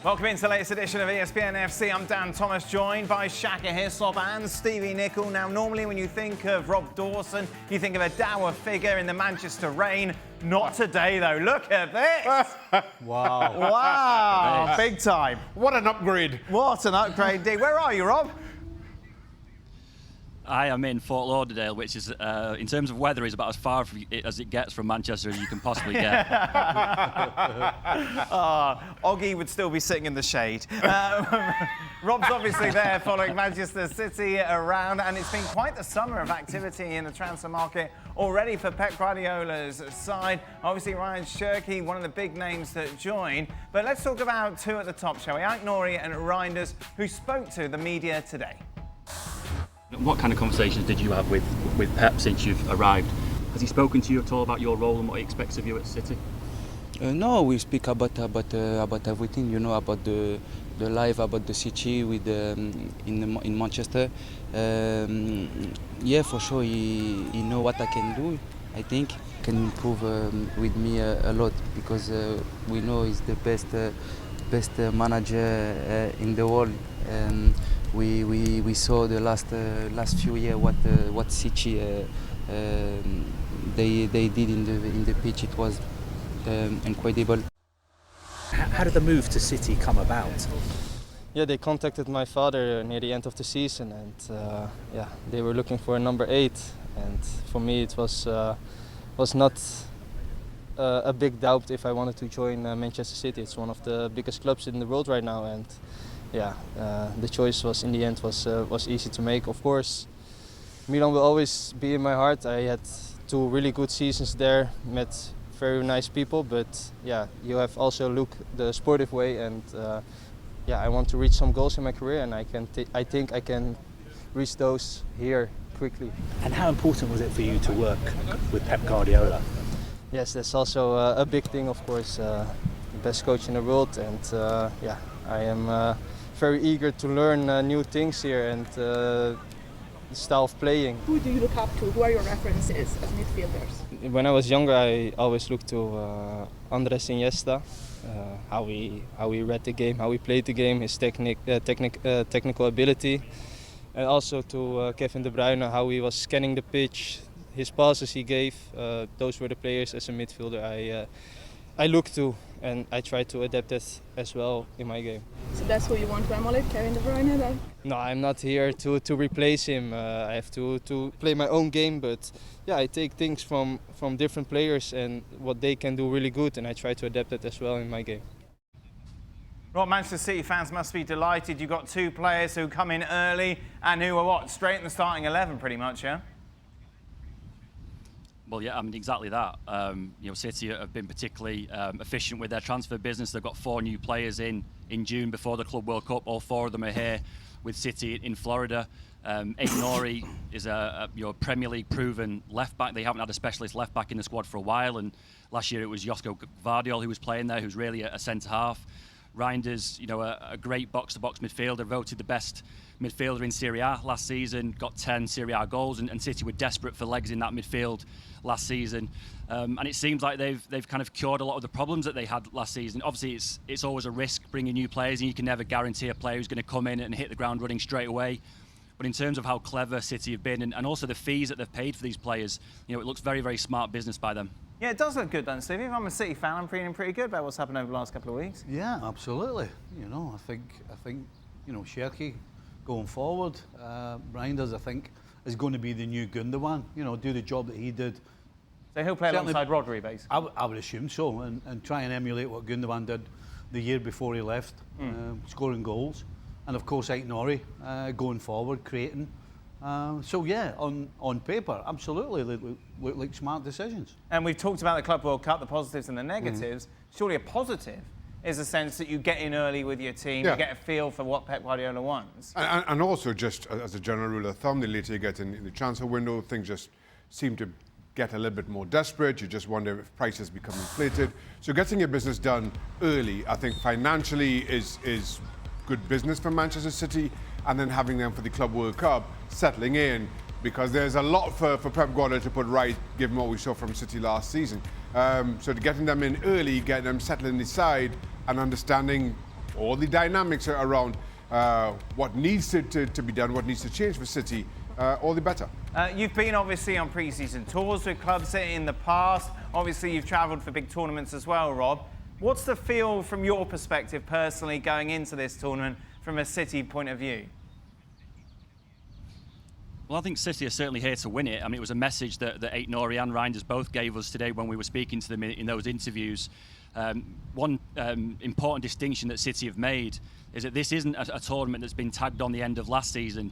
Welcome into the latest edition of ESPN FC. I'm Dan Thomas, joined by Shaka Hislop and Stevie Nicol. Now, normally when you think of Rob Dawson, you think of a dour figure in the Manchester rain. Not today, though. Look at this. Wow. Wow. Big time. What an upgrade. What an upgrade, indeed. Where are you, Rob? I am in Fort Lauderdale, which is, in terms of weather, is about as far as it gets from Manchester as you can possibly get. Oggy would still be sitting in the shade. Rob's obviously there following Manchester City around, and it's been quite the summer of activity in the transfer market already for Pep Guardiola's side. Obviously, Ryan Cherki, one of the big names that joined. But let's talk about two at the top, shall we? Aït-Nouri and Reinders, who spoke to the media today. What kind of conversations did you have with Pep since you've arrived? Has he spoken to you at all about your role and what he expects of you at City? No, we speak about everything, you know, about the life, about the city with in Manchester. Yeah, for sure, he know what I can do. I think can improve with me a lot because we know he's the best manager in the world. We saw the last few years what City they did in the pitch. It was incredible. How did the move to City come about? Yeah, they contacted my father near the end of the season, and yeah, they were looking for a number 8. And for me, it was not a big doubt if I wanted to join Manchester City. It's one of the biggest clubs in the world right now, and yeah, the choice was in the end was easy to make. Of course, Milan will always be in my heart. I had 2 really good seasons there, met very nice people, but yeah, you have also look the sportive way, and yeah, I want to reach some goals in my career, and I think I can reach those here quickly. And how important was it for you to work with Pep Guardiola? Yes, that's also a big thing, of course. The best coach in the world, and yeah, I am very eager to learn new things here and the style of playing. Who do you look up to? Who are your references as midfielders? When I was younger, I always looked to Andres Iniesta, how he read the game, how he played the game, his technical ability, and also to Kevin De Bruyne, how he was scanning the pitch, his passes he gave. Those were the players as a midfielder I look to, and I try to adapt that as well in my game. So that's who you want to emulate, Kevin De Bruyne, then? No, I'm not here to replace him. I have to play my own game, but yeah, I take things from different players and what they can do really good, and I try to adapt it as well in my game. Well, Manchester City fans must be delighted. You've got 2 players who come in early and who are, straight in the starting 11 pretty much, yeah? Well, yeah, I mean, exactly that. You know, City have been particularly efficient with their transfer business. They've got 4 new players in June before the Club World Cup. All 4 of them are here with City in Florida. Aït-Nouri is a Premier League proven left back. They haven't had a specialist left back in the squad for a while, and last year it was Josko Gvardiol who was playing there, who's really a centre half. Reinders, you know, a great box-to-box midfielder, voted the best midfielder in Serie A last season, got 10 Serie A goals, and City were desperate for legs in that midfield last season. And it seems like they've kind of cured a lot of the problems that they had last season. Obviously, it's always a risk bringing new players, and you can never guarantee a player who's going to come in and hit the ground running straight away. But in terms of how clever City have been, and also the fees that they've paid for these players, you know, it looks very, very smart business by them. Yeah, it does look good, then, Stevie. If I'm a City fan, I'm feeling pretty good about what's happened over the last couple of weeks. Yeah, absolutely. You know, I think you know, Cherki going forward, Reinders, I think, is going to be the new Gundogan. You know, do the job that he did. So he'll play Certainly, alongside Rodrygo, basically. I would assume so, and try and emulate what Gundogan did the year before he left, scoring goals, and of course Aït-Nouri going forward, creating. So yeah, on paper, absolutely, look like smart decisions. And we've talked about the Club World Cup, the positives and the negatives. Surely a positive is a sense that you get in early with your team, you get a feel for what Pep Guardiola wants. And also, just as a general rule of thumb, the later you get in the transfer window, things just seem to get a little bit more desperate. You just wonder if prices become inflated. So getting your business done early, I think financially is good business for Manchester City, and then having them for the Club World Cup, settling in, because there's a lot for Pep Guardiola to put right, given what we saw from City last season. So getting them in early, getting them settled in the side, and understanding all the dynamics around what needs to be done, what needs to change for City, all the better. You've been obviously on pre-season tours with clubs in the past. Obviously, you've travelled for big tournaments as well, Rob. What's the feel from your perspective personally going into this tournament from a City point of view? Well, I think City are certainly here to win it. I mean, it was a message that Aitnori and Reinders both gave us today when we were speaking to them in those interviews. One important distinction that City have made is that this isn't a tournament that's been tagged on the end of last season.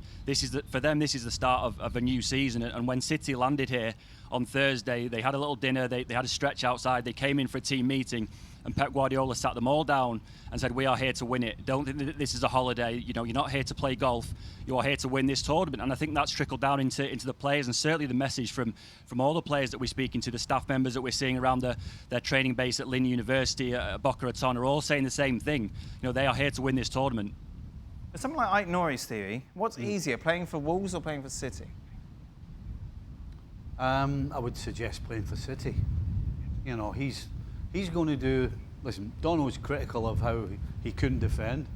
For them, this is the start of a new season. And when City landed here on Thursday, they had a little dinner, they had a stretch outside, they came in for a team meeting, and Pep Guardiola sat them all down and said, we are here to win it. Don't think that this is a holiday. You know, you're not here to play golf. You are here to win this tournament. And I think that's trickled down into the players, and certainly the message from all the players that we're speaking to, the staff members that we're seeing around their training base at Lynn University, at Boca Raton, are all saying the same thing. You know, they are here to win this tournament. For someone like Aitnori, Stevie, what's easier, playing for Wolves or playing for City? I would suggest playing for City. You know, he's going to do. Listen, Donald's critical of how he couldn't defend,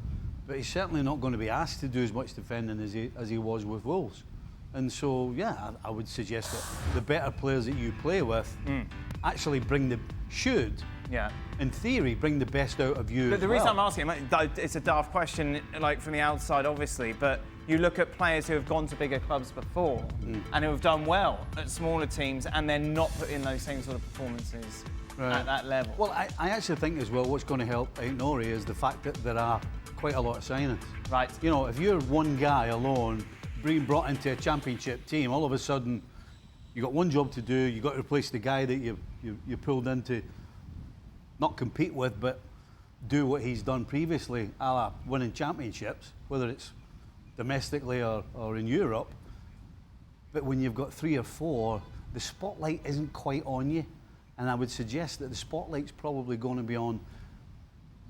but he's certainly not going to be asked to do as much defending as he was with Wolves. And so, yeah, I would suggest that the better players that you play with actually should, in theory, bring the best out of you. But the reason I'm asking, it's a daft question, like from the outside, obviously, but you look at players who have gone to bigger clubs before and who have done well at smaller teams, and they're not put in those same sort of performances. Right. At that level. Well, I actually think as well what's going to help Aitnori is the fact that there are quite a lot of signings. Right. You know, if you're one guy alone being brought into a championship team, all of a sudden you've got one job to do, you've got to replace the guy that you pulled in to not compete with, but do what he's done previously, a la winning championships, whether it's domestically or in Europe. But when you've got 3 or 4, the spotlight isn't quite on you. And I would suggest that the spotlight's probably going to be on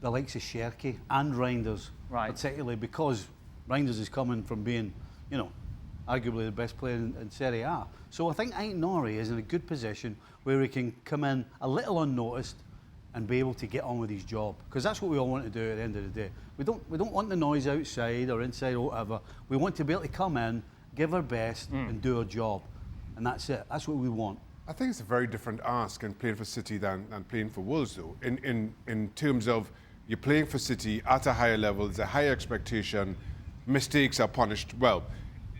the likes of Sherky and Reinders, particularly because Reinders is coming from being, you know, arguably the best player in Serie A. So I think Aitnori is in a good position where he can come in a little unnoticed and be able to get on with his job, because that's what we all want to do at the end of the day. We don't want the noise outside or inside or whatever. We want to be able to come in, give our best, and do our job, and that's it. That's what we want. I think it's a very different ask in playing for City than playing for Wolves, though. In terms of you're playing for City at a higher level, there's a higher expectation, mistakes are punished. Well,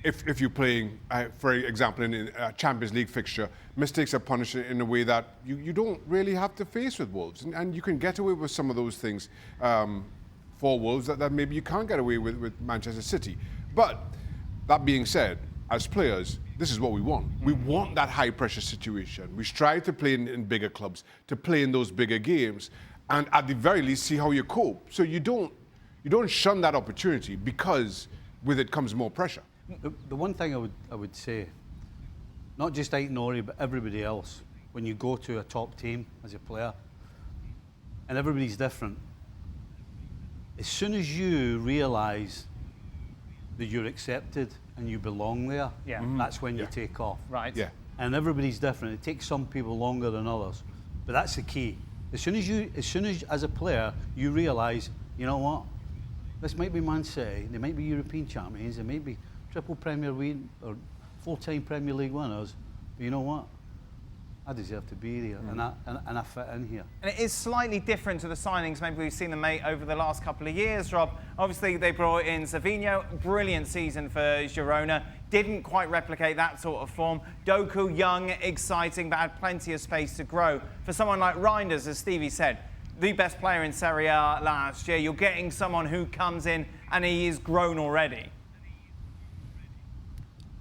if you're playing, for example, in a Champions League fixture, mistakes are punished in a way that you don't really have to face with Wolves. And you can get away with some of those things for Wolves that maybe you can't get away with Manchester City. But that being said, as players, this is what we want. We want that high-pressure situation. We strive to play in bigger clubs, to play in those bigger games, and at the very least, see how you cope. So you don't shun that opportunity, because with it comes more pressure. The one thing I would say, not just Aitnori, but everybody else, when you go to a top team as a player, and everybody's different, as soon as you realise that you're accepted and you belong there, that's when you take off. Right. Yeah. And everybody's different. It takes some people longer than others, but that's the key. As soon as a player, you realise, you know what, this might be Man City, they might be European champions, they might be triple Premier League or 4-time Premier League winners, but you know what? I deserve to be here, and I fit in here. And it is slightly different to the signings maybe we've seen them make over the last couple of years, Rob. Obviously, they brought in Savinho, brilliant season for Girona. Didn't quite replicate that sort of form. Doku, young, exciting, but had plenty of space to grow. For someone like Reinders, as Stevie said, the best player in Serie A last year, you're getting someone who comes in and he is grown already.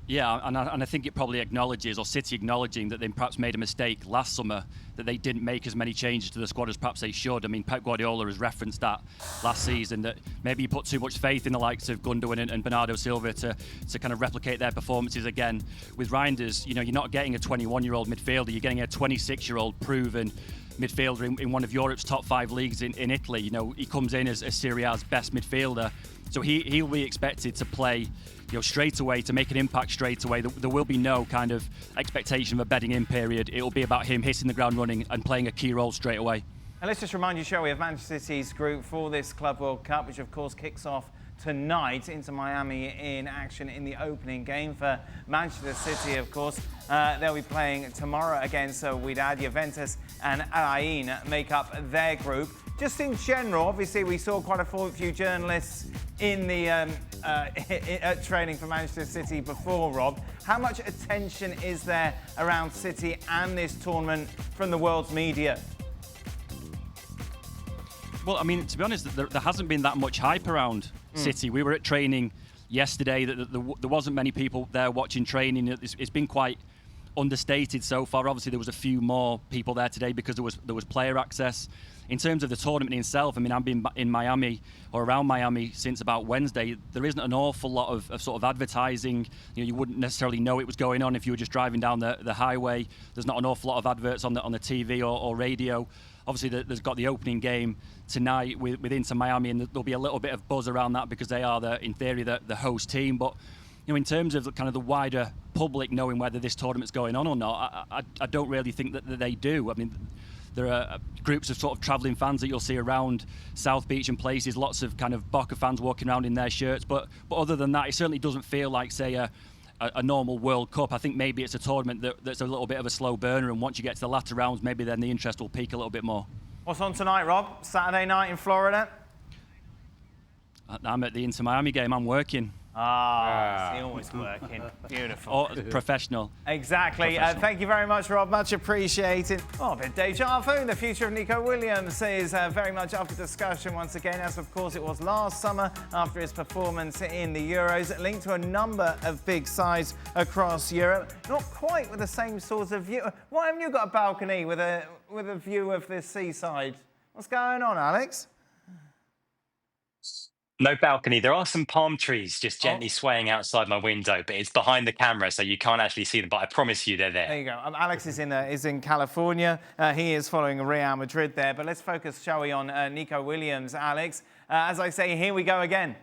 Yeah, and I think it probably acknowledges, or City acknowledging, that they perhaps made a mistake last summer, that they didn't make as many changes to the squad as perhaps they should. I mean, Pep Guardiola has referenced that last season, that maybe you put too much faith in the likes of Gundogan and Bernardo Silva to kind of replicate their performances again. With Reinders, you know, you're not getting a 21-year-old midfielder, you're getting a 26-year-old proven midfielder in one of Europe's top 5 leagues in Italy. You know, he comes in as Serie A's best midfielder, so he'll be expected to play, you know, straight away, to make an impact straight away. There will be no kind of expectation of a bedding in period. It'll be about him hitting the ground running and playing a key role straight away. And let's just remind you, shall we, of Manchester City's group for this Club World Cup, which of course kicks off tonight. Inter Miami in action in the opening game for Manchester City, of course. They'll be playing tomorrow against Wydad. Juventus and Al Ain make up their group. Just in general, obviously we saw quite a few journalists in the training for Manchester City before, Rob. How much attention is there around City and this tournament from the world's media? Well, I mean, to be honest, there hasn't been that much hype around City. We were at training yesterday. There wasn't many people there watching training. It's been quite understated so far. Obviously, there was a few more people there today because there was player access. In terms of the tournament itself, I mean, I've been in Miami or around Miami since about Wednesday. There isn't an awful lot of sort of advertising. You wouldn't necessarily know it was going on if you were just driving down the highway. There's not an awful lot of adverts on the TV or radio. Obviously, there's got the opening game tonight with Inter Miami, and there'll be a little bit of buzz around that because they are, in theory, the host team. But in terms of kind of the wider public knowing whether this tournament's going on or not, I don't really think that they do. I mean, there are groups of sort of travelling fans that you'll see around South Beach and places, lots of kind of Boca fans walking around in their shirts. But other than that, it certainly doesn't feel like, say, a normal World Cup. I think maybe it's a tournament that's a little bit of a slow burner, and once you get to the latter rounds, maybe then the interest will peak a little bit more. What's on tonight, Rob? Saturday night in Florida? I'm at the Inter Miami game. I'm working. He's always working. Beautiful. Oh, professional. Exactly. Thank you very much, Rob. Much appreciated. Oh, a bit deja vu. The future of Nico Williams is very much up for discussion once again, as of course it was last summer after his performance in the Euros, linked to a number of big sides across Europe. Not quite with the same sort of view. Why haven't you got a balcony with a view of the seaside? What's going on, Alex? No balcony. There are some palm trees just gently swaying outside my window, but it's behind the camera, so you can't actually see them. But I promise you they're there. There you go. Alex is in California. He is following Real Madrid there. But let's focus, shall we, on Nico Williams, Alex. As I say, here we go again.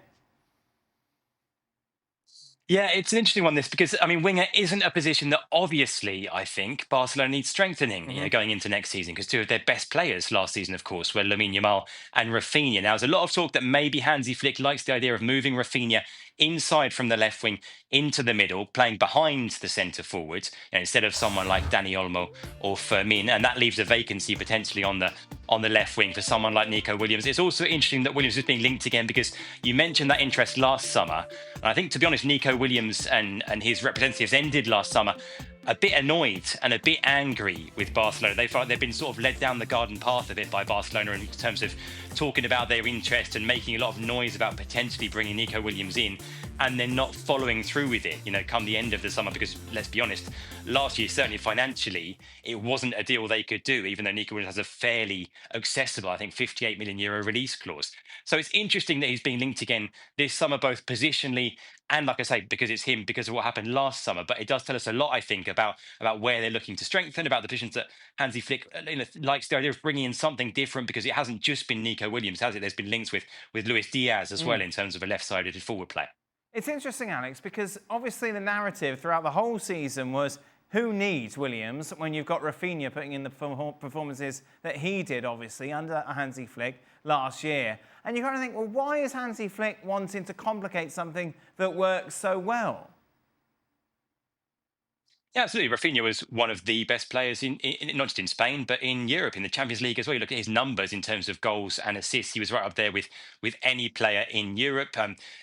Yeah, it's an interesting one, this, because, I mean, winger isn't a position that obviously, I think, Barcelona needs strengthening going into next season, because two of their best players last season, of course, were Lamine Yamal and Rafinha. Now, there's a lot of talk that maybe Hansi Flick likes the idea of moving Rafinha inside from the left wing into the middle, playing behind the centre forward, instead of someone like Dani Olmo or Fermin, and that leaves a vacancy potentially on the left wing for someone like Nico Williams. It's also interesting that Williams is being linked again, because you mentioned that interest last summer, and I think, to be honest, Nico Williams and his representatives ended last summer a bit annoyed and a bit angry with Barcelona. They felt like they've been sort of led down the garden path a bit by Barcelona in terms of talking about their interest and making a lot of noise about potentially bringing Nico Williams in, and then not following through with it, come the end of the summer, because let's be honest, last year, certainly financially, it wasn't a deal they could do, even though Nico Williams has a fairly accessible, I think, €58 million release clause. So it's interesting that he's being linked again this summer, both positionally and, like I say, because it's him, because of what happened last summer. But it does tell us a lot, I think, about where they're looking to strengthen, about the positions that Hansi Flick likes the idea of bringing in something different, because it hasn't just been Nico Williams, has it? There's been links with Luis Diaz as well in terms of a left-sided forward player. It's interesting, Alex, because obviously the narrative throughout the whole season was, who needs Williams when you've got Rafinha putting in the performances that he did, obviously, under Hansi Flick last year. And you kind of think, well, why is Hansi Flick wanting to complicate something that works so well? Yeah, absolutely. Rafinha was one of the best players in not just in Spain, but in Europe, in the Champions League as well. You look at his numbers in terms of goals and assists. He was right up there with any player in Europe.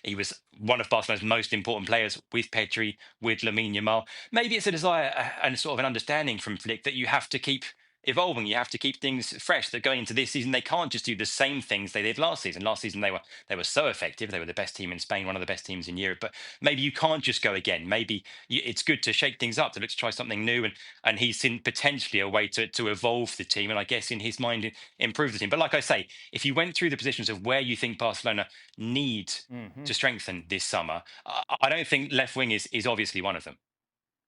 He was one of Barcelona's most important players, with Pedri, with Lamine Yamal. Maybe it's a desire and sort of an understanding from Flick that you have to keep evolving. You have to keep things fresh. That going into this season, they can't just do the same things they did last season. Last season, they were so effective. They were the best team in Spain, one of the best teams in Europe. But maybe you can't just go again. Maybe it's good to shake things up, to look to try something new. And he's seen potentially a way to evolve the team, and I guess in his mind, improve the team. But like I say, if you went through the positions of where you think Barcelona need to strengthen this summer, I don't think left wing is obviously one of them.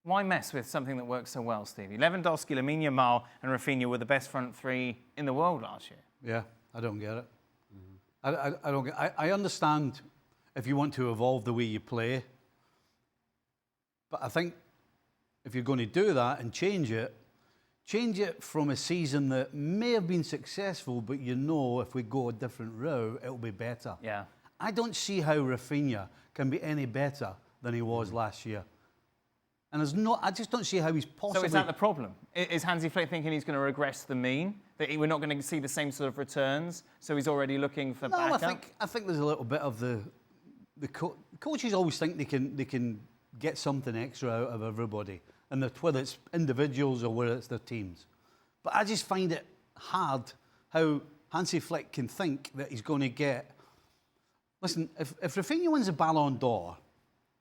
Why mess with something that works so well, Stevie? Lewandowski, Lamine Yamal and Rafinha were the best front three in the world last year. Yeah, I don't get it. I don't get. I understand if you want to evolve the way you play, but I think if you're going to do that and change it, change it from a season that may have been successful, but you know if we go a different route, it'll be better. Yeah. I don't see how Rafinha can be any better than he was last year. And I just don't see how he's possibly... So is that the problem? Is Hansi Flick thinking he's going to regress to the mean? That we're not going to see the same sort of returns? So he's already looking for backup? I think there's a little bit of the coaches always think they can get something extra out of everybody, and whether it's individuals or whether it's their teams. But I just find it hard how Hansi Flick can think that he's going to get... Listen, if Rafinha wins the Ballon d'Or,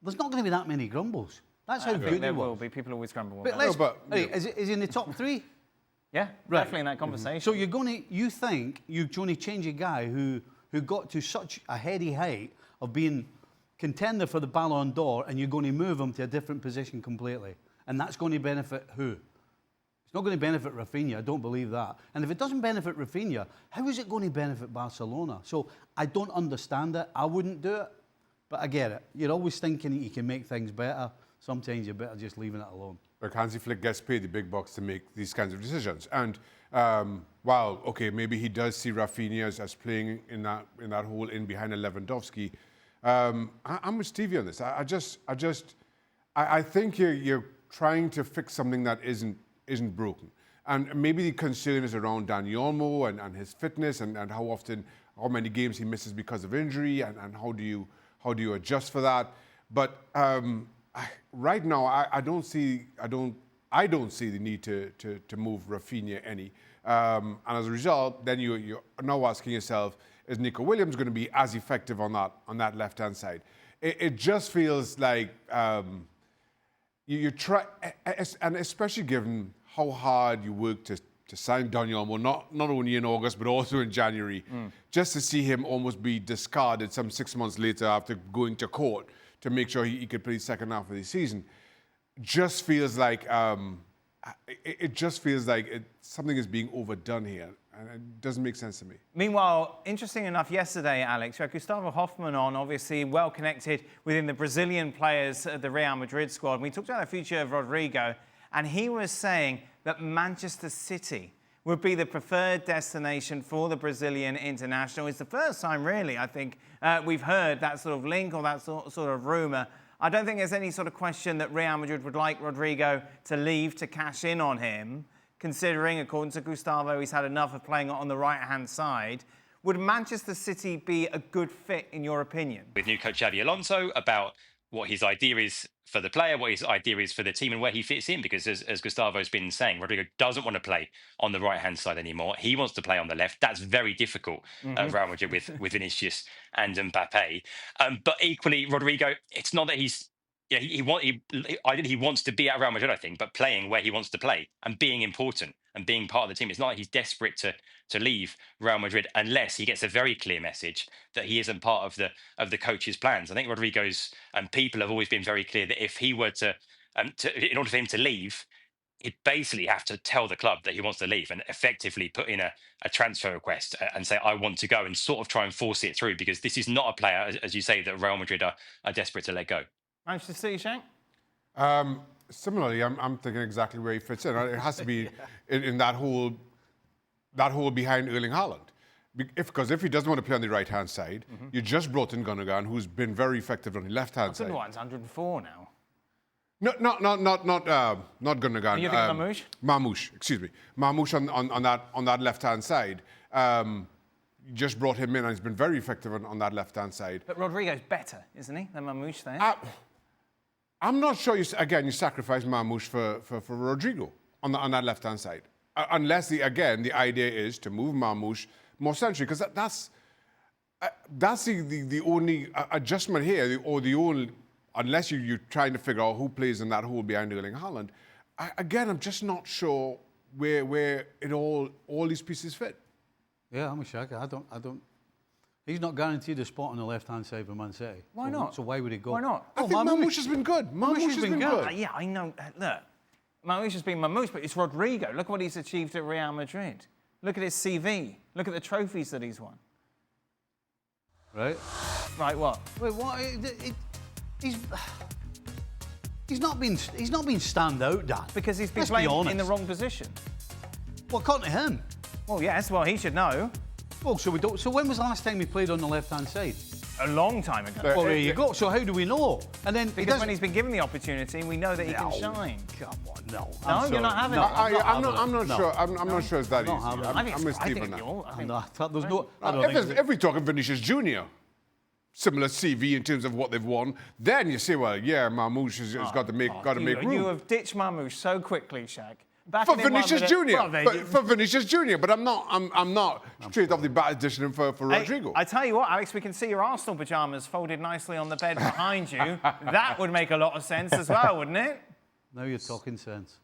there's not going to be that many grumbles. That's how good he was. There will be. People always grumble But about it. is he in the top 3? Yeah, Right. definitely in that conversation. So you think you're going to change a guy who got to such a heady height of being contender for the Ballon d'Or, and you're going to move him to a different position completely, and that's going to benefit who? It's not going to benefit Rafinha. I don't believe that. And if it doesn't benefit Rafinha, how is it going to benefit Barcelona? So I don't understand it. I wouldn't do it, but I get it. You're always thinking you can make things better. Sometimes you're better just leaving it alone. Look, Hansi Flick gets paid the big bucks to make these kinds of decisions. And while, okay, maybe he does see Rafinha as playing in that hole in behind Lewandowski, I'm with Stevie on this. I think you're trying to fix something that isn't broken. And maybe the concern is around Dani Olmo and his fitness and how many games he misses because of injury and how do you adjust for that. But right now, I don't see the need to move Rafinha any. And as a result, then you're now asking yourself, is Nico Williams going to be as effective on that left-hand side? It just feels like you try, and especially given how hard you work to sign Dani Olmo, not only in August, but also in January, just to see him almost be discarded some 6 months later after going to court to make sure he could play the second half of the season, just feels like something is being overdone here, and it doesn't make sense to me. Meanwhile, interesting enough, yesterday, Alex, we had Gustavo Hoffmann on, obviously well connected within the Brazilian players of the Real Madrid squad. We talked about the future of Rodrygo, and he was saying that Manchester City would be the preferred destination for the Brazilian international. It's the first time, really, I think, we've heard that sort of link or that sort of rumour. I don't think there's any sort of question that Real Madrid would like Rodrygo to leave to cash in on him, considering, according to Gustavo, he's had enough of playing on the right-hand side. Would Manchester City be a good fit, in your opinion? With new coach Xabi Alonso about what his idea is for the player, what his idea is for the team and where he fits in, because as Gustavo's been saying, Rodrygo doesn't want to play on the right-hand side anymore. He wants to play on the left. That's very difficult at Real Madrid with Vinicius and Mbappe. But equally, Rodrygo, it's not that he's... Yeah, he wants to be at Real Madrid, I think, but playing where he wants to play and being important and being part of the team. It's not like he's desperate to leave Real Madrid unless he gets a very clear message that he isn't part of the coach's plans. I think Rodrygo's people have always been very clear that if he were to in order for him to leave, he'd basically have to tell the club that he wants to leave and effectively put in a transfer request and say, I want to go, and sort of try and force it through, because this is not a player, as you say, that Real Madrid are desperate to let go. Manchester City, Shank? Similarly, I'm thinking exactly where he fits in. It has to be in that hole behind Erling Haaland. Because if he doesn't want to play on the right-hand side, you just brought in Gundogan, who's been very effective on the left-hand side. Gundogan's 104 now. Not Gundogan. You think Mamouche? Mamouche, excuse me. Mamouche on that left-hand side. You just brought him in, and he's been very effective on that left-hand side. But Rodrygo's better, isn't he, than Mamouche there? I'm not sure, you sacrifice Mamouche for Rodrygo on that left-hand side. Unless, the idea is to move Mamouche more centrally, because that's the only adjustment here, or the only, unless you're trying to figure out who plays in that hole behind Erling Haaland. I'm just not sure where all these pieces fit. Yeah, I'm a Shaka. I don't. He's not guaranteed a spot on the left-hand side for Man City. Why not? So why would he go? Why not? I think Mamouche has been good. Mamouche has been good. Yeah, I know. Look, Mamouche has been Mamouche, but it's Rodrygo. Look what he's achieved at Real Madrid. Look at his CV. Look at the trophies that he's won. Right. Right, what? Wait, what? He's not been stand out, Dan. Because he's been Let's playing be in the wrong position. Well, according to him. Well, yes, well, he should know. Well, so we don't. So when was the last time he played on the left-hand side? A long time ago. Well, there you go. So how do we know? And then because when he's been given the opportunity, we know that he can shine. Come on, no. No, you're not having it. I'm not sure. I'm not sure it's that easy. I'm with Steve on that. There's no. If we're talking Vinicius Junior, similar CV in terms of what they've won, then you say, well, yeah, Marmoush has got to make room. You have ditched Marmoush so quickly, Shaq. For Vinicius Junior, for Vinicius Junior, but I'm not straight off the bat edition for Rodrygo. I tell you what, Alex, we can see your Arsenal pyjamas folded nicely on the bed behind you. That would make a lot of sense as well, wouldn't it? Now you're talking sense.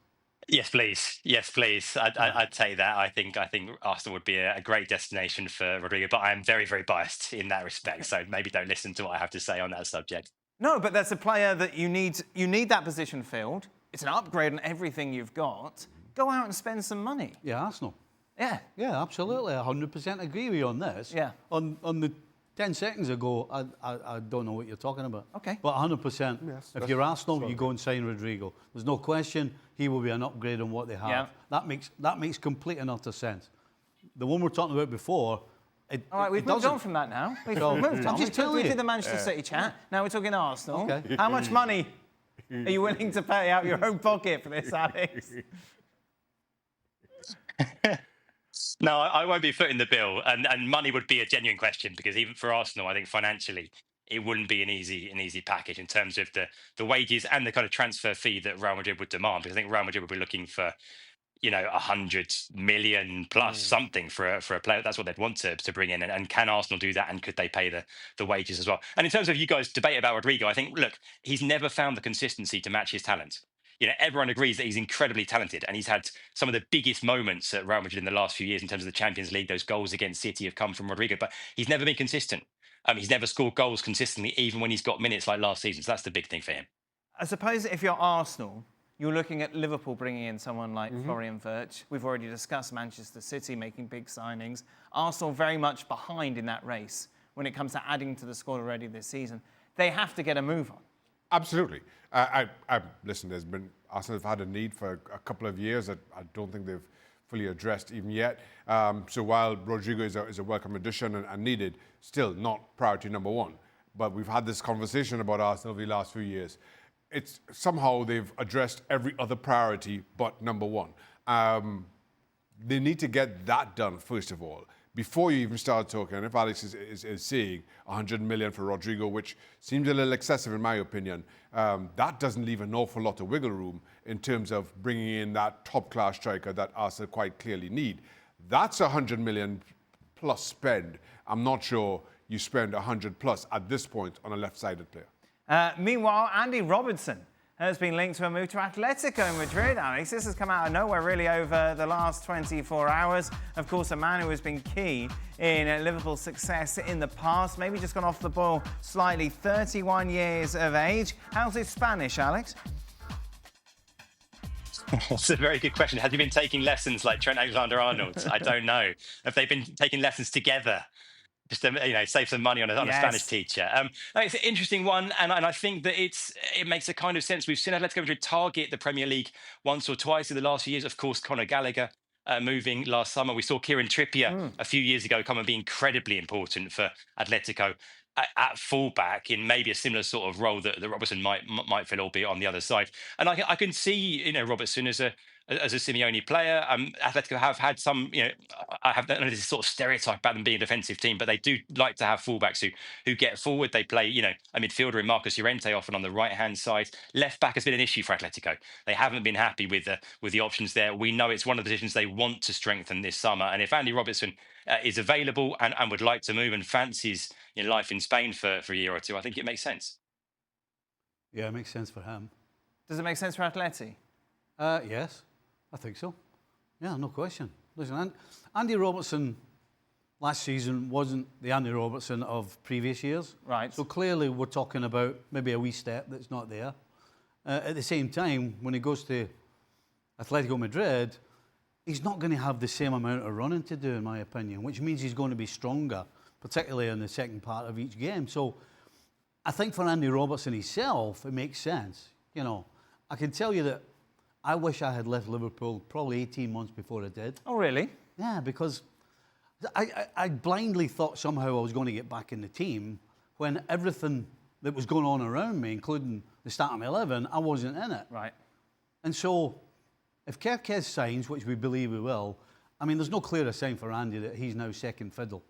Yes, please. Yes, please. I'd take that. I think Arsenal would be a great destination for Rodrygo, but I am very, very biased in that respect. So maybe don't listen to what I have to say on that subject. No, but that's a player that you need. You need that position filled. It's an upgrade on everything you've got. Go out and spend some money. Yeah, Arsenal. Yeah. Yeah, absolutely. 100% agree with you on this. Yeah. On the 10 seconds ago, I don't know what you're talking about. Okay. But 100%. Yes, if you're Arsenal, you go and sign Rodrygo. There's no question he will be an upgrade on what they have. Yeah. That makes complete and utter sense. The one we're talking about before. All right, we've moved on from that now. We've moved on. We did the Manchester City chat. Now we're talking Arsenal. Okay. How much money are you willing to pay out your own pocket for this, Alex? No, I won't be footing the bill, and money would be a genuine question because even for Arsenal, I think financially it wouldn't be an easy package in terms of the wages and the kind of transfer fee that Real Madrid would demand. Because I think Real Madrid would be looking for 100 million plus something for a player. That's what they'd want to bring in. And can Arsenal do that? And could they pay the wages as well? And in terms of you guys' debate about Rodrygo, I think, look, he's never found the consistency to match his talent. Everyone agrees that he's incredibly talented and he's had some of the biggest moments at Real Madrid in the last few years in terms of the Champions League. Those goals against City have come from Rodrygo, but he's never been consistent. He's never scored goals consistently, even when he's got minutes like last season. So that's the big thing for him. I suppose if you're Arsenal, you're looking at Liverpool bringing in someone like Florian Wirtz. We've already discussed Manchester City making big signings. Arsenal very much behind in that race when it comes to adding to the squad already this season. They have to get a move on. Absolutely. Listen, Arsenal have had a need for a couple of years that I don't think they've fully addressed even yet. So while Rodrygo is a welcome addition and needed, still not priority number one. But we've had this conversation about Arsenal over the last few years. It's somehow they've addressed every other priority but number one. They need to get that done first of all, before you even start talking. And if Alex is saying 100 million for Rodrygo, which seems a little excessive in my opinion, that doesn't leave an awful lot of wiggle room in terms of bringing in that top-class striker that Arsenal quite clearly need. That's 100 million plus spend. I'm not sure you spend 100 plus at this point on a left-sided player. Meanwhile, Andy Robertson has been linked to a move to Atletico Madrid, Alex. This has come out of nowhere, really, over the last 24 hours. Of course, a man who has been key in Liverpool's success in the past, maybe just gone off the boil slightly, 31 years of age. How's his Spanish, Alex? That's a very good question. Have you been taking lessons like Trent Alexander-Arnold? I don't know. Have they been taking lessons together? Just to save some money on a Spanish teacher. It's an interesting one, and I think that it makes a kind of sense. We've seen Atletico Madrid target the Premier League once or twice in the last few years. Of course, Conor Gallagher moving last summer. We saw Kieran Trippier a few years ago come and be incredibly important for Atletico at fullback in maybe a similar sort of role that Robertson might fill, albeit on the other side. And I can see Robertson as a Simeone player. Atletico have had some, I have this sort of stereotype about them being a defensive team, but they do like to have fullbacks who get forward. They play, a midfielder in Marcus Llorente often on the right-hand side. Left back has been an issue for Atletico. They haven't been happy with the options there. We know it's one of the positions they want to strengthen this summer. And if Andy Robertson is available and would like to move and fancies life in Spain for a year or two, I think it makes sense. Yeah, it makes sense for him. Does it make sense for Atleti? Yes. I think so. Yeah, no question. Listen, Andy Robertson last season wasn't the Andy Robertson of previous years. Right. So clearly we're talking about maybe a wee step that's not there. At the same time, when he goes to Atletico Madrid, he's not going to have the same amount of running to do, in my opinion, which means he's going to be stronger, particularly in the second part of each game. So I think for Andy Robertson himself, it makes sense. I can tell you that I wish I had left Liverpool probably 18 months before I did. Oh, really? Yeah, because I blindly thought somehow I was going to get back in the team when everything that was going on around me, including the starting 11, I wasn't in it. Right. And so, if Kirkland signs, which we believe he will, I mean, there's no clearer sign for Andy that he's now second fiddle.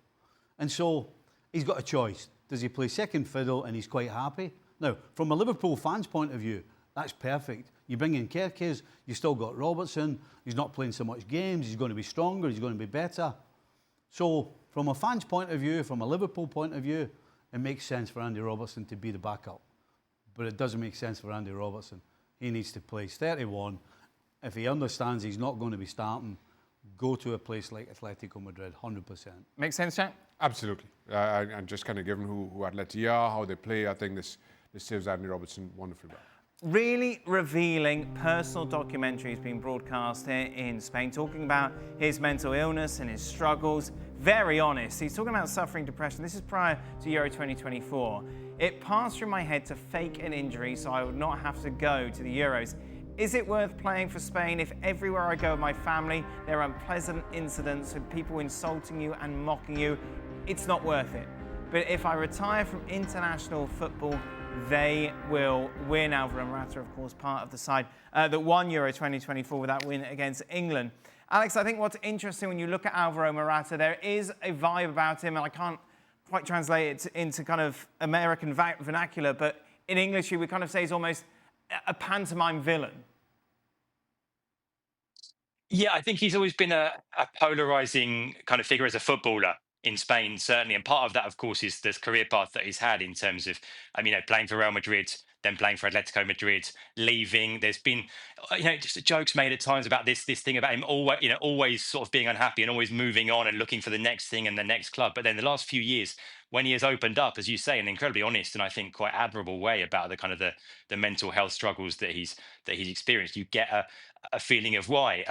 And so, he's got a choice. Does he play second fiddle and he's quite happy? Now, from a Liverpool fan's point of view, that's perfect. You bring in Kirkland, you still got Robertson, he's not playing so much games, he's going to be stronger, he's going to be better. So, from a fan's point of view, from a Liverpool point of view, it makes sense for Andy Robertson to be the backup. But it doesn't make sense for Andy Robertson. He needs to play. He's 31. If he understands he's not going to be starting, go to a place like Atletico Madrid, 100%. Make sense, Jack? Absolutely. And just kind of given who Atleti are, how they play, I think this serves Andy Robertson wonderfully well. Really revealing personal documentaries being broadcast here in Spain, talking about his mental illness and his struggles. Very honest. He's talking about suffering depression. This is prior to Euro 2024. It passed through my head to fake an injury so I would not have to go to the Euros. Is it worth playing for Spain if everywhere I go with my family there are unpleasant incidents with people insulting you and mocking you? It's not worth it. But if I retire from international football, they will win. Alvaro Morata, of course, part of the side that won Euro 2024 with that win against England. Alex, I think what's interesting when you look at Alvaro Morata, there is a vibe about him, and I can't quite translate it into kind of American vernacular, but in English we kind of say he's almost a pantomime villain. Yeah, I think he's always been a polarising kind of figure as a footballer in Spain, certainly. And part of that, of course, is this career path that he's had in terms of, playing for Real Madrid, then playing for Atletico Madrid, leaving. There's been, just jokes made at times about this thing about him always sort of being unhappy and always moving on and looking for the next thing and the next club. But then the last few years, when he has opened up, as you say, in an incredibly honest and I think quite admirable way about the kind of the mental health struggles that he's experienced, you get a feeling of why.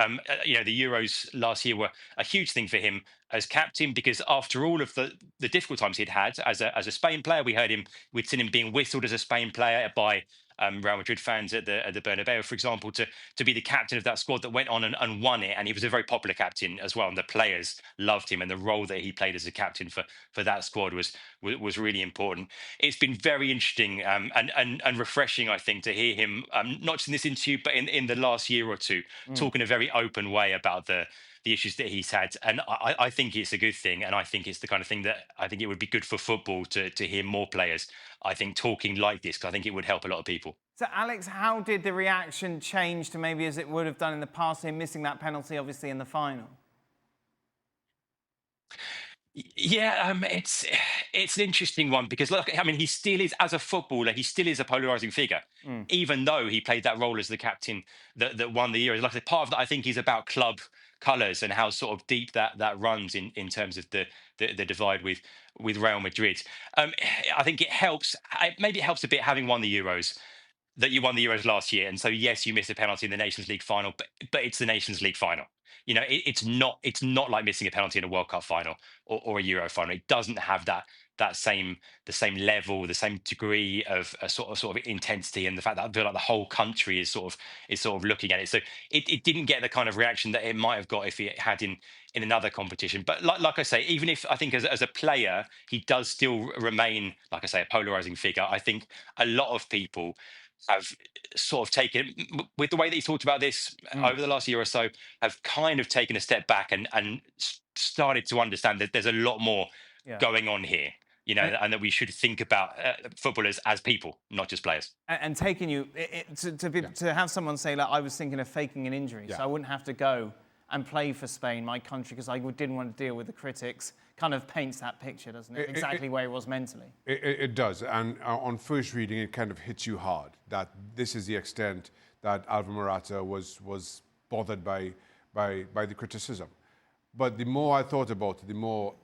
The Euros last year were a huge thing for him as captain, because after all of the difficult times he'd had as a Spain player, we'd seen him being whistled as a Spain player by Real Madrid fans at the Bernabeu, for example, to be the captain of that squad that went on and won it. And he was a very popular captain as well, and the players loved him, and the role that he played as a captain for that squad was really important. It's been very interesting and refreshing, I think, to hear him not just in this interview, but in the last year or two, talk in a very open way about the issues that he's had. And I think it's a good thing. And I think it's the kind of thing that I think it would be good for football to hear more players, I think, talking like this, because I think it would help a lot of people. So, Alex, how did the reaction change to maybe as it would have done in the past, him missing that penalty, obviously, in the final? Yeah, it's an interesting one because, look, he still is, as a footballer, he still is a polarising figure, even though he played that role as the captain that won the Euros. Like I said, part of that, I think, is about club colours and how sort of deep that runs in terms of the divide with Real Madrid. I think it helps. Maybe it helps a bit having won the Euros. That you won the Euros last year, and so yes, you missed a penalty in the Nations League final, but it's the Nations League final. It's not like missing a penalty in a World Cup final or a Euro final. It doesn't have the same level, the same degree of a sort of intensity, and the fact that I feel like the whole country is sort of looking at it. So it didn't get the kind of reaction that it might have got if it had in another competition. But like I say, even if I think as a player he does still remain, like I say, a polarising figure, I think a lot of people have sort of taken, with the way that he's talked about this over the last year or so, have kind of taken a step back and started to understand that there's a lot more going on here, and that we should think about footballers as people, not just players. And taking you, to have someone say, like, I was thinking of faking an injury, so I wouldn't have to go and play for Spain, my country, because I didn't want to deal with the critics, kind of paints that picture, doesn't it? Exactly where he was mentally. It does. And on first reading, it kind of hits you hard that this is the extent that Alvaro Morata was bothered by the criticism. But the more I thought about it, the more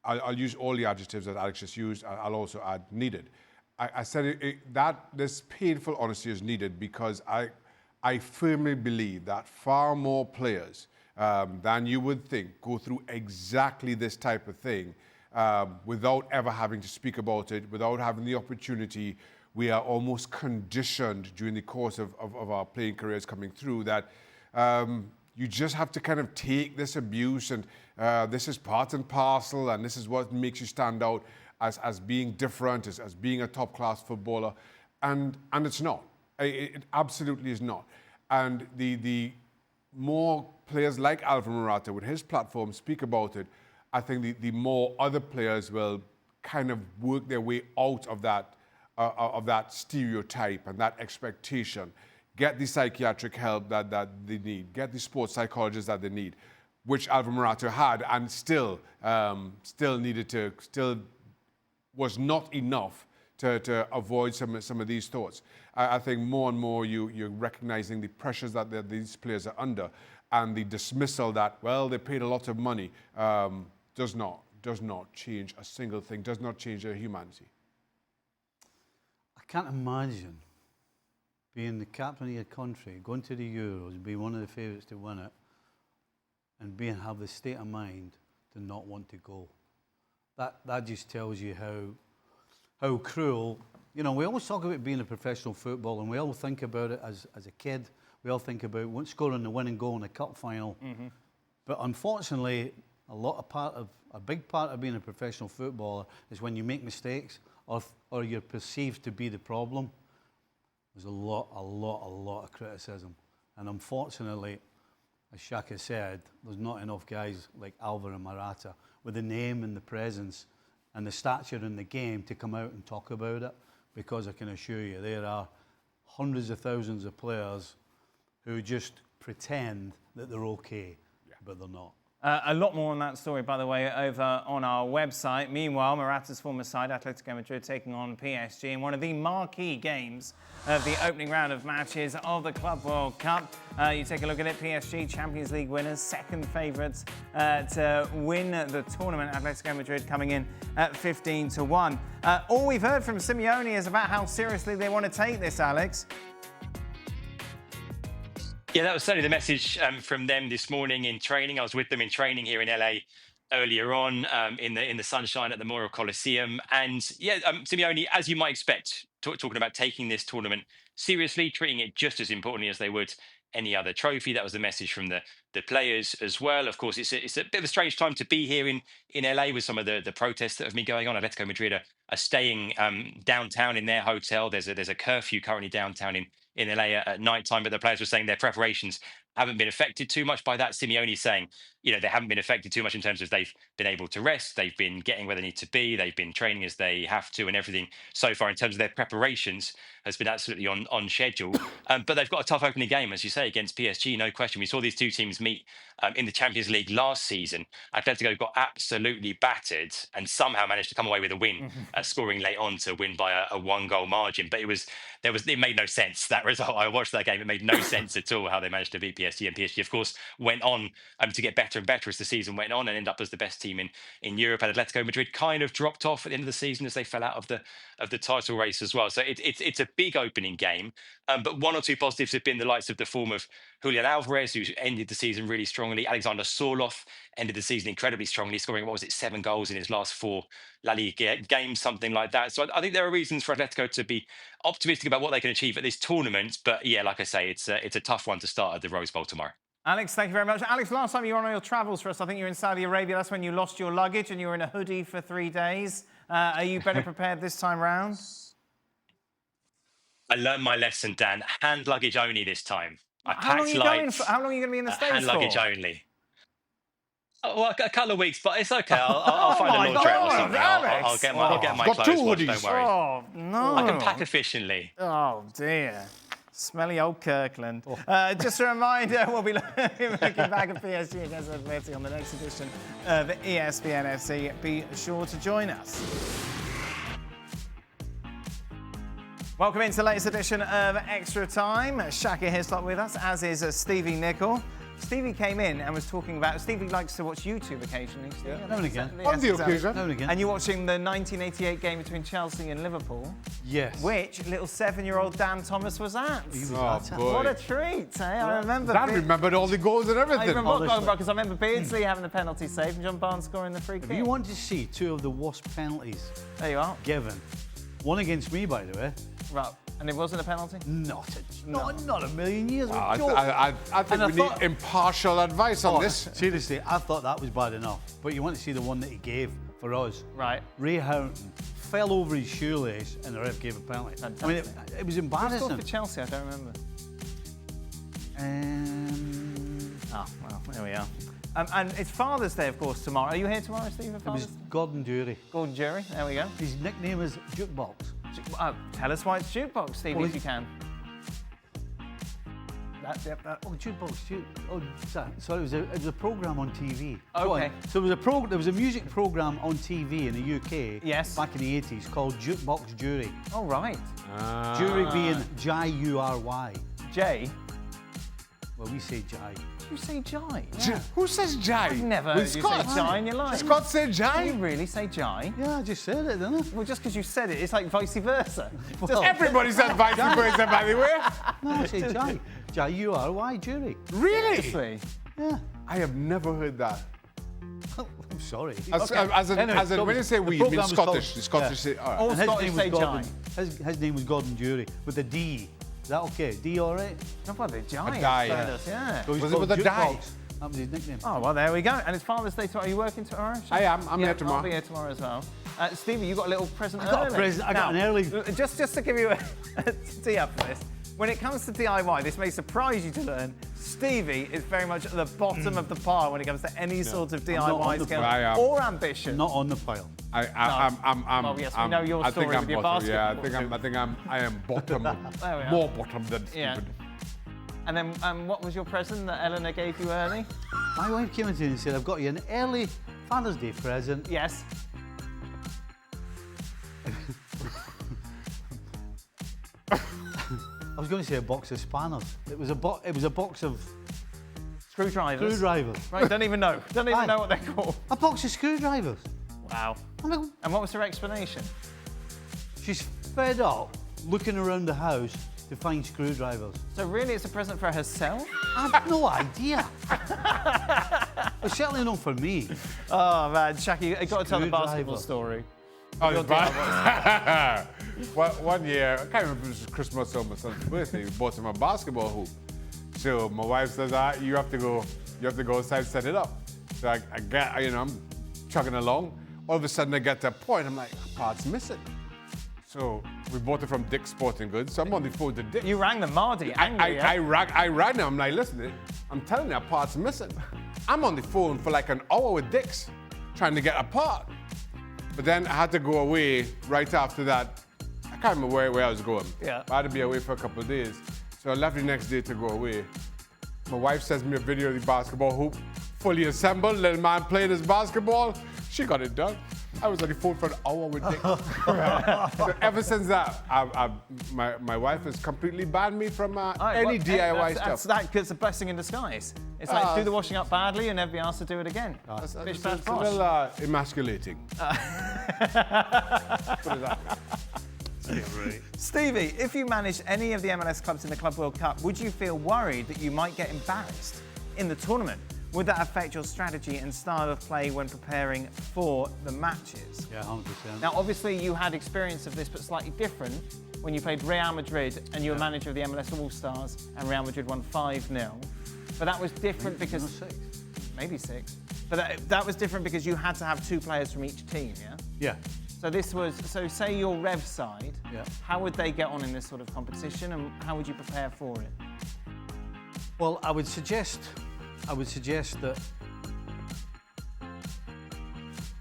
I'll use all the adjectives that Alex just used. I'll also add needed. I said that this painful honesty is needed because I firmly believe that far more players than you would think go through exactly this type of thing without ever having to speak about it, without having the opportunity, we are almost conditioned during the course of our playing careers coming through that you just have to kind of take this abuse and this is part and parcel and this is what makes you stand out as being different, as being a top-class footballer. And it's not. It absolutely is not. And the more players like Alvaro Morata with his platform speak about it, I think the more other players will kind of work their way out of that stereotype and that expectation, get the psychiatric help that they need, get the sports psychologists that they need, which Alvaro Morata had and still was not enough to avoid some of these thoughts. I think more and more you're recognizing the pressures that these players are under, and the dismissal that, well, they paid a lot of money, does not change a single thing, does not change their humanity. I can't imagine being the captain of your country, going to the Euros, being one of the favourites to win it, and have the state of mind to not want to go. That just tells you how cruel. You know, we always talk about being a professional footballer, and we all think about it as a kid. We all think about scoring the winning goal in a cup final. Mm-hmm. But unfortunately, a big part of being a professional footballer is when you make mistakes or you're perceived to be the problem. There's a lot of criticism. And unfortunately, as Shaka said, there's not enough guys like Alvaro Morata with the name and the presence and the stature in the game to come out and talk about it, because I can assure you there are hundreds of thousands of players who just pretend that they're okay, but they're not. A lot more on that story, by the way, over on our website. Meanwhile, Morata's former side, Atletico Madrid, taking on PSG in one of the marquee games of the opening round of matches of the Club World Cup. You take a look at it, PSG, Champions League winners, second favourites to win the tournament. Atletico Madrid coming in at 15-1. All we've heard from Simeone is about how seriously they want to take this, Alex. Yeah, that was certainly the message from them this morning in training. I was with them in training here in LA earlier on in the sunshine at the Memorial Coliseum. And yeah, Simeone, as you might expect, talking about taking this tournament seriously, treating it just as importantly as they would any other trophy. That was the message from the players as well. Of course, it's a bit of a strange time to be here in LA with some of the protests that have been going on. Atletico Madrid are staying downtown in their hotel. There's a curfew currently downtown in LA at night time, but the players were saying their preparations haven't been affected too much by that. Simeone saying, they haven't been affected too much in terms of they've been able to rest, they've been getting where they need to be, they've been training as they have to, and everything so far in terms of their preparations has been absolutely on schedule. But they've got a tough opening game, as you say, against PSG, no question. We saw these two teams meet in the Champions League last season. Atletico got absolutely battered and somehow managed to come away with a win, scoring late on to win by a one-goal margin. But it made no sense, that result. I watched that game. It made no sense at all how they managed to beat PSG. And PSG, of course, went on to get better and better as the season went on and end up as the best team in Europe. And Atletico Madrid kind of dropped off at the end of the season as they fell out of the title race as well. So it's a big opening game. But one or two positives have been the likes of the form of Julian Alvarez, who ended the season really strongly. Alexander Sorloth ended the season incredibly strongly, scoring, 7 goals in his last 4 La Liga games, something like that. So I think there are reasons for Atletico to be optimistic about what they can achieve at this tournament. But yeah, like I say, it's a tough one to start at the Rose Bowl tomorrow. Alex, thank you very much. Alex, last time you were on your travels for us, I think you were in Saudi Arabia. That's when you lost your luggage and you were in a hoodie for 3 days. Are you better prepared this time round? I learned my lesson, Dan. Hand luggage only this time. How long are you going to be in the States hand for? Hand luggage only. Oh, well, a couple of weeks, but it's okay. I'll find a laundrette or something. I'll get my clothes washed, don't worry. Oh, no. I can pack efficiently. Oh, dear. Smelly old Kirkland. Just a reminder, we'll be looking back at PSG against Atleti on the next edition of ESPN FC. Be sure to join us. Welcome into the latest edition of Extra Time. Shaka Hislop with us, as is Stevie Nicol. Stevie came in and was talking about... Stevie likes to watch YouTube occasionally. Yeah, now and again. On the occasion. Now and again. And you're watching the 1988 game between Chelsea and Liverpool. Yes. Which little 7-year-old Dan Thomas was at. He was at. Boy. What a treat, eh? I remember... Dan remembered all the goals and everything. I remember because I remember Beardsley having the penalty save and John Barnes scoring the free kick. If you want to see 2 of the worst penalties there you are. given, One against me, by the way. Right. And it wasn't a penalty? Not a million years. I think we need impartial advice on this. Seriously, I thought that was bad enough. But you want to see the one that he gave for us. Right. Ray Houghton fell over his shoelace and the ref gave a penalty. Fantastic. I mean, it was Who embarrassing. scored for Chelsea? I don't remember. Well, there we are. And it's Father's Day, of course, tomorrow. Are you here tomorrow, Steve, for It Father's was Day? Gordon Jury. Gordon Jury, there we go. His nickname is Jukebox. Tell us why it's Jukebox, Steve, Well, if you can. Sorry, it was a programme on TV. Okay. So there was a music programme on TV in the UK Yes. back in the 80s called Jukebox Jury. Oh, right. Jury being J-U-R-Y. Jay? Well, we say Jai. You say Jai? Who says Jai? I've never heard you say Jai in your life. Scots say Jai? You really say Jai? Yeah, I just said it, didn't I? Well, just because you said it, it's like vice versa. Everybody says vice versa, by the way. No, I say Jai. J-U-R-Y, Jury. Really? Seriously? Yeah. I have never heard that. I'm sorry. As in, when you say we, you mean Scottish. The Scottish say, all right. All And his Scottish name was say Gordon. Jai. His name was Gordon Jury with a D. Is that okay? D all right? No, well, they're Jai. A die, Yeah. So he's Was it called with a die? Jukebox. That was his nickname. Oh, well, there we go. And it's Father's Day tomorrow. Are you working tomorrow? I am. I'm here tomorrow. I'll be here tomorrow as well. Stevie, you got a little present I got a early. present. I got an early. Just to give you a tee up for this, when it comes to DIY, this may surprise you to learn, Stevie is very much at the bottom of the pile when it comes to any sort of not on DIY the skill pile. or ambition. Not on the pile. Well, yes, we know your story with your bottom. Yeah, basketball. I am bottom. There we are. More bottom than Yeah. Stephen. And then what was your present that Eleanor gave you early? My wife came in to me and said, I've got you an early Father's Day present. Yes. I was going to say a box of spanners. It was a box of Screwdrivers. screwdrivers. Right, don't even know. Don't even know what they're called. A box of screwdrivers. Wow. I'm like, And what was her explanation? she's fed up looking around the house to find screwdrivers. So really it's a present for herself? I have no idea. It's certainly not for me. Oh man, Shaki, you've got to tell the Screwdriver. basketball story. Oh, it's bad. One year, I can't remember if it was Christmas or my son's birthday, we bought him a basketball hoop. So my wife says, you have to go outside and set it up. So I get, I'm chugging along. All of a sudden I get to a point, I'm like, a part's missing. So we bought it from Dick's Sporting Goods. So I'm on the phone to Dick. You rang the Mardi, angry, I rang them. I'm like, listen, I'm telling you, a part's missing. I'm on the phone for like an hour with Dick's trying to get a part. But then I had to go away right after that. I can't remember where I was going. Yeah. I had to be away for a couple of days. So I left the next day to go away. My wife sends me a video of the basketball hoop, fully assembled, little man playing his basketball. She got it done. I was on the phone for an hour with Dick. So ever since that, my wife has completely banned me from any DIY stuff. That's a blessing in disguise. It's like do the washing up badly and never be asked to do it again. It's Bish, a bash, bosh. little emasculating. Put it that way. Stevie, if you managed any of the MLS clubs in the Club World Cup, would you feel worried that you might get embarrassed in the tournament? Would that affect your strategy and style of play when preparing for the matches? Yeah, 100%. Now, obviously, you had experience of this, but slightly different when you played Real Madrid and you were manager of the MLS All-Stars and Real Madrid won 5-0. But that was different because... Maybe 6. But that was different because you had to have 2 players from each team, yeah? Yeah. So this was, so say your Rev side, Yeah. how would they get on in this sort of competition and how would you prepare for it? Well, I would suggest that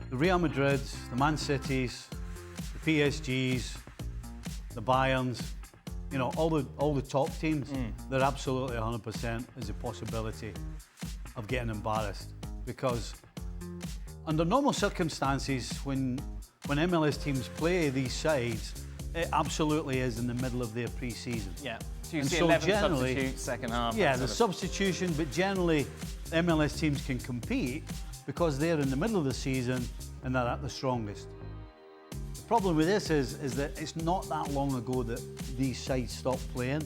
the Real Madrids, the Man Cities, the PSGs, the Bayerns, all the top teams, they're absolutely 100% is a possibility of getting embarrassed because under normal circumstances, when MLS teams play these sides, it absolutely is in the middle of their pre-season. Yeah. So you And see so 11 generally- substitutes, second half. Yeah, that the sort of- substitution, but generally MLS teams can compete because they're in the middle of the season and they're at the strongest. The problem with this is that it's not that long ago that these sides stopped playing,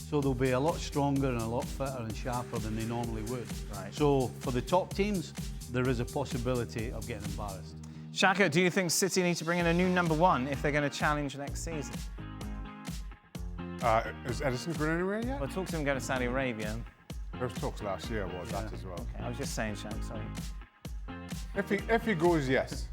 so they'll be a lot stronger and a lot fitter and sharper than they normally would. Right. So for the top teams, there is a possibility of getting embarrassed. Shaka, do you think City need to bring in a new number 1 if they're going to challenge next season? Is Edison going anywhere yet? Well, talks to him going to Saudi Arabia. There was talks last year about that as well. Okay, I was just saying, Shaq, sorry. If he goes, yes.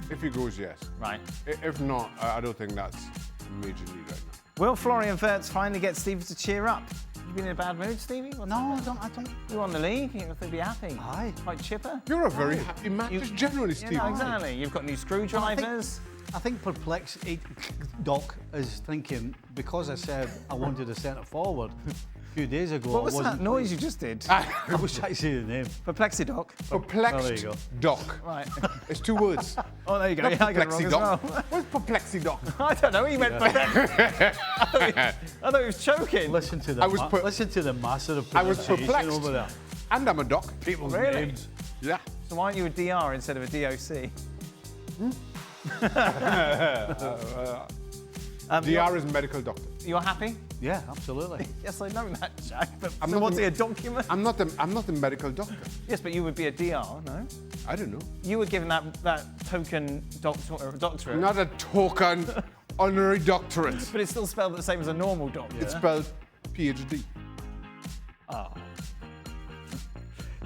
If he goes, yes. Right. If not, I don't think that's a major need right now. Will Florian Wirtz finally get Stevie to cheer up? You been in a bad mood, Stevie? No, I don't. You won the league, you think be happy? Aye. Quite chipper? You're a very happy man, just generally, Steve. Yeah, no, exactly. You've got new screwdrivers. I think perplexity, Doc is thinking, because I said I wanted a centre forward a few days ago. What was that noise you just did? I was trying to say the name. Perplexity Doc. Perplexed there you go. Doc. Right. It's 2 words. Oh, there you go. Not Yeah, I got it wrong Perplexity as Doc. well. What's Perplexity Doc? I don't know. He meant I thought he was choking. Listen to the listen to the master of I was pronunciation perplexed. over there. And I'm a doc. People's Really? names. Yeah. So why aren't you a DR instead of a DOC? DR is medical doctor. You're happy? Yeah, absolutely. Yes, I know that, Jack. But I'm so not what's the- it, a document? I'm not a medical doctor. Yes, but you would be a DR, no? I don't know. You were given that token doctorate. Not a token honorary doctorate. But it's still spelled the same as a normal doctor. It's spelled PhD. Oh.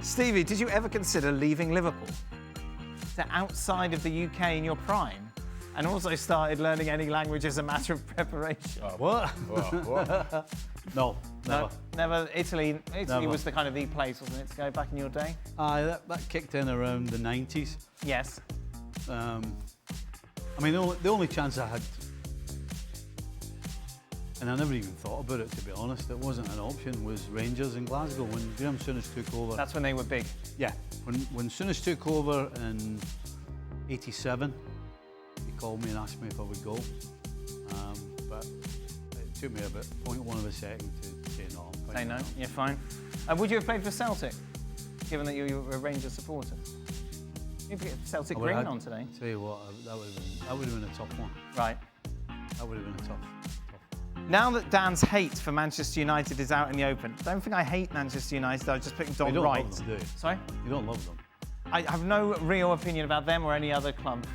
Stevie, did you ever consider leaving Liverpool? So outside of the UK in your prime? And also started learning any language as a matter of preparation? What? No, never. No, never. Italy Never. was the kind of the place, wasn't it, to go back in your day? That kicked in around the 90s. Yes. I mean, the only chance I had, and I never even thought about it, to be honest, it wasn't an option, was Rangers in Glasgow when Graham Souness took over. That's when they were big. Yeah, when Souness took over in '87, he called me and asked me if I would go, but it took me about 0.1 of a second to say no. Say no, you're fine. Would you have played for Celtic, given that you were a Rangers supporter? You'd get Celtic green on today. Tell you what, that would have been a tough one. Right. That would have been a tough. Now that Dan's hate for Manchester United is out in the open, don't think I hate Manchester United, I was just picking Don You don't right. love them, do you? Sorry? You don't love them. I have no real opinion about them or any other club.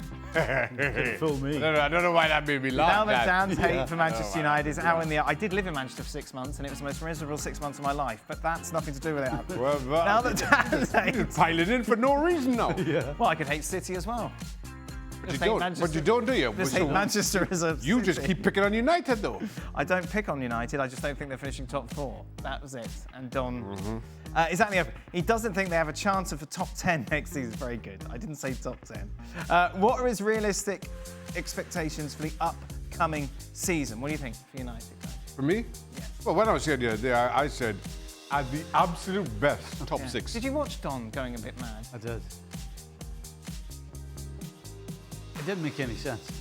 Fool me. I don't know why that made me laugh. Now that Dan's hate for Manchester United is out in the... I did live in Manchester for 6 months and it was the most miserable 6 months of my life, but that's nothing to do with it. Well, Now that Dan's hate... piling in for no reason now. Well, I could hate City as well. But you don't, do you? Just hate Manchester as a You just city. keep picking on United, though. I don't pick on United, I just don't think they're finishing top 4. That was it. And Don is that the open? He doesn't think they have a chance of a top 10 next season. Very good. I didn't say top 10. What are his realistic expectations for the upcoming season? What do you think for United, guys? For me? Yes. Well, when I was here the other day, I said, at the absolute best, top Yeah. 6. Did you watch Don going a bit mad? I did. It didn't make any sense.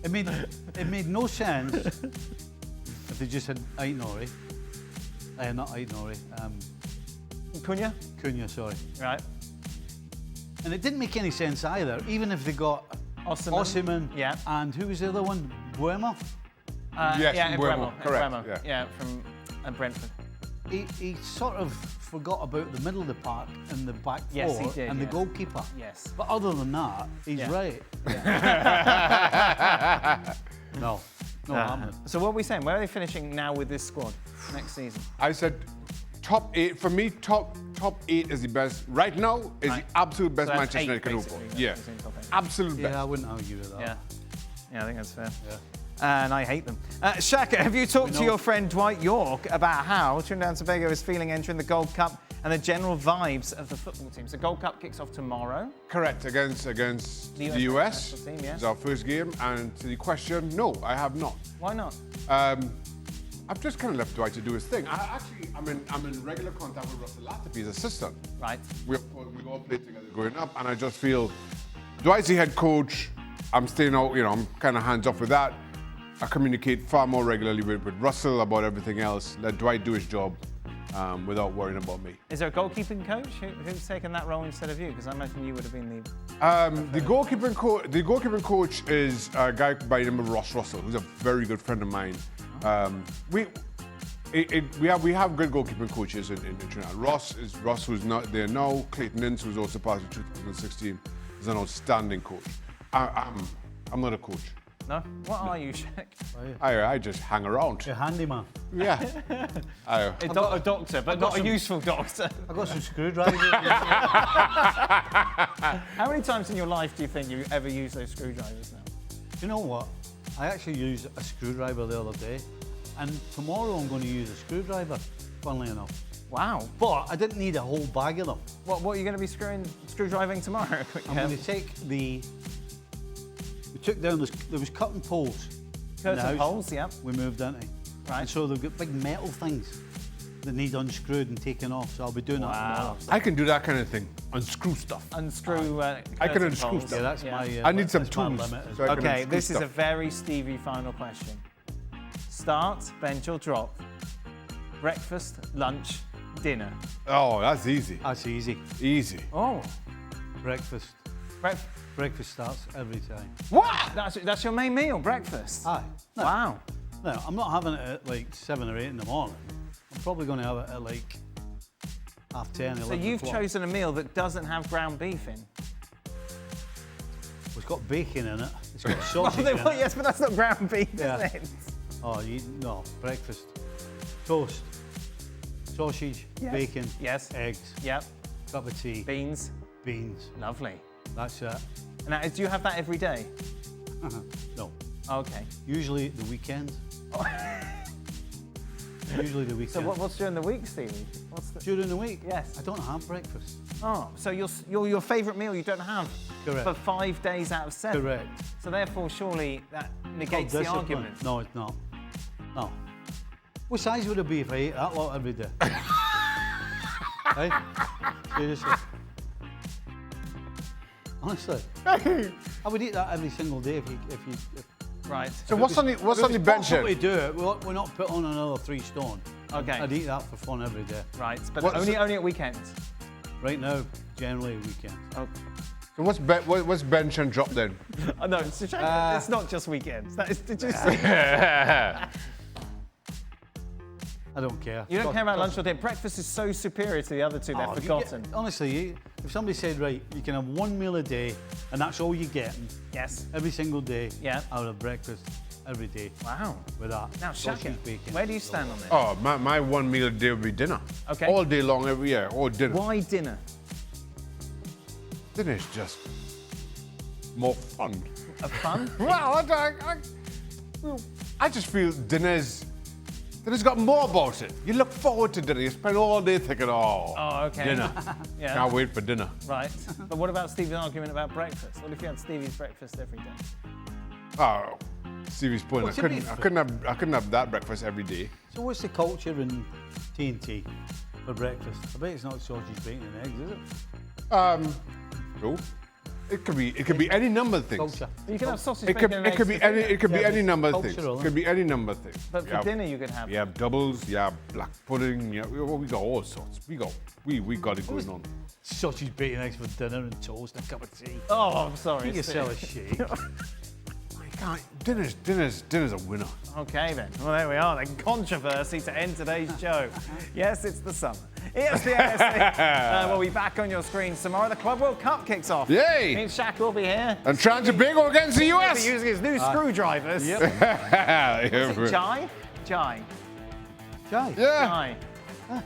It made no sense if they just had Aït-Nouri. Not Aït-Nouri. Cunha, sorry. Right. And it didn't make any sense either, even if they got Osimhen Yeah. and who was the other one? Buemo? Yes, yeah, Mbeumo, correct, Mbeumo, yeah, from Brentford. He sort of forgot about the middle of the park and the back four Yes, he did, and yeah. the goalkeeper. Yes. But other than that, he's Yeah. right. No, I'm So what are we saying? Where are they finishing now with this squad next season? I said, top 8. For me, top 8 is the best. Right now, is Right. the absolute best So that's Manchester 8 United can hope for. basically, Yeah. that's in top 8. Absolute best. Yeah, I wouldn't argue with that. Yeah. Yeah, I think that's fair. Yeah. And I hate them. Shaka, have you talked to your friend Dwight York about how Trinidad and Tobago is feeling entering the Gold Cup and the general vibes of the football team? So Gold Cup kicks off tomorrow. Correct, against the US. national team, yes. It's our first game. And to the question, no, I have not. Why not? I've just kind of left Dwight to do his thing. I'm in regular contact with Russell Latifi's assistant. Right. We all played together growing up, and I just feel Dwight's the head coach. I'm staying out, I'm kind of hands off with that. I communicate far more regularly with Russell about everything else. Let Dwight do his job without worrying about me. Is there a goalkeeping coach who's taken that role instead of you? Because I imagine you would have been the... The goalkeeping coach is a guy by the name of Ross Russell, who's a very good friend of mine. we have good goalkeeping coaches in Trinidad. Ross, who's not there now. Clayton Ince, who's also part of 2016, is an outstanding coach. I'm not a coach. No? What are you, Shek? I just hang around. You're a handyman. Yeah. A doctor, but not a useful doctor. I got some screwdrivers. How many times in your life do you think you ever use those screwdrivers now? You know what? I actually used a screwdriver the other day, and tomorrow I'm going to use a screwdriver, funnily enough. Wow. But I didn't need a whole bag of them. What are you going to be screwdriving tomorrow? I'm going to take we took down there was curtain poles. Curtain poles, yeah. We moved into. Right. And so they've got big metal things that need unscrewed and taken off. So I'll be doing that tomorrow. I can do that kind of thing. Unscrew stuff. Unscrew. I can unscrew poles. stuff. Yeah, that's my. I need some that's my tools. limit. So I can Okay, unscrew this is stuff. a very Stevie final question. Start, bench or drop? Breakfast, lunch, dinner? Oh, that's easy. That's easy. Easy. Oh. Breakfast. Breakfast starts every time. What? That's your main meal, breakfast? Aye. No, Wow. No, I'm not having it at like 7 or 8 in the morning. I'm probably going to have it at like 10:30, 11 So you've o'clock. chosen a meal that doesn't have ground beef in? It's got bacon in it. It's got sausage in it. Yes, but that's not ground beef, Yeah. is it? Oh, no, breakfast. Toast, sausage, Yes. bacon, Yes. eggs, Yep. cup of tea, Beans. beans. Lovely. That's it. Now, do you have that every day? No, Okay. usually the weekend. Usually the weekend. So what's during the week, Stevie? What's the... During the week? Yes. I don't have breakfast. Oh, so your favourite meal you don't have Correct. for 5 days out of 7? Correct. So therefore, surely that negates Called the discipline. argument. No, it's not. No. What size would it be if I ate that lot every day? Hey? Seriously? Honestly. I would eat that every single day if you Right. So what's on the bench possible to then? do it, we're not put on another 3 stone. Okay. I'd eat that for fun every day. Right, but What's only at weekends. Right now, generally weekend. Oh, So what's bench and drop then? no, it's not just weekends. That is, did you see? I don't care. You don't care about lunch or dinner. Breakfast is so superior to the other two. They're forgotten. Honestly, if somebody said, right, you can have 1 meal a day and that's all you get Yes. every single day, Yeah. I would have breakfast every day Wow. with that. Now, sausage, Shaka, bacon. where do you stand on this? Oh, my 1 meal a day would be dinner. Okay. All day long, every year, all dinner. Why dinner? Dinner is just more fun. A fun? Well, I just feel dinner's got more about it. You look forward to dinner. You spend all day thinking, Oh, okay. dinner. Yeah. Can't wait for dinner. Right. But what about Stevie's argument about breakfast? What if you had Stevie's breakfast every day? Oh, Stevie's point. What's I it mean? couldn't have that breakfast every day. So what's the culture in T&T for breakfast? I bet it's not sausage, bacon and eggs, is it? No. It could be any number of things. Culture. You can have sausage, It could, bacon, and it could be eggs any for it could be Yeah, any but number of cultural, things. It isn't could be any number of things. But for dinner you could have. You have doubles, you have black pudding, we got all sorts. We got it going on. Sausage, bacon, eggs for dinner and toast and a cup of tea. Oh, I'm sorry. You can sell a shake. Dinner's a winner. Okay then. Well, there we are then. Controversy to end today's show. Yes, it's the summer. ESPN FC will be back on your screens tomorrow. The Club World Cup kicks off. Yay! Me and Shaq will be here. And trying to big against the He'll US. be using his new screwdrivers. Yep. Jai? Jai. Jai. Yeah. Jai.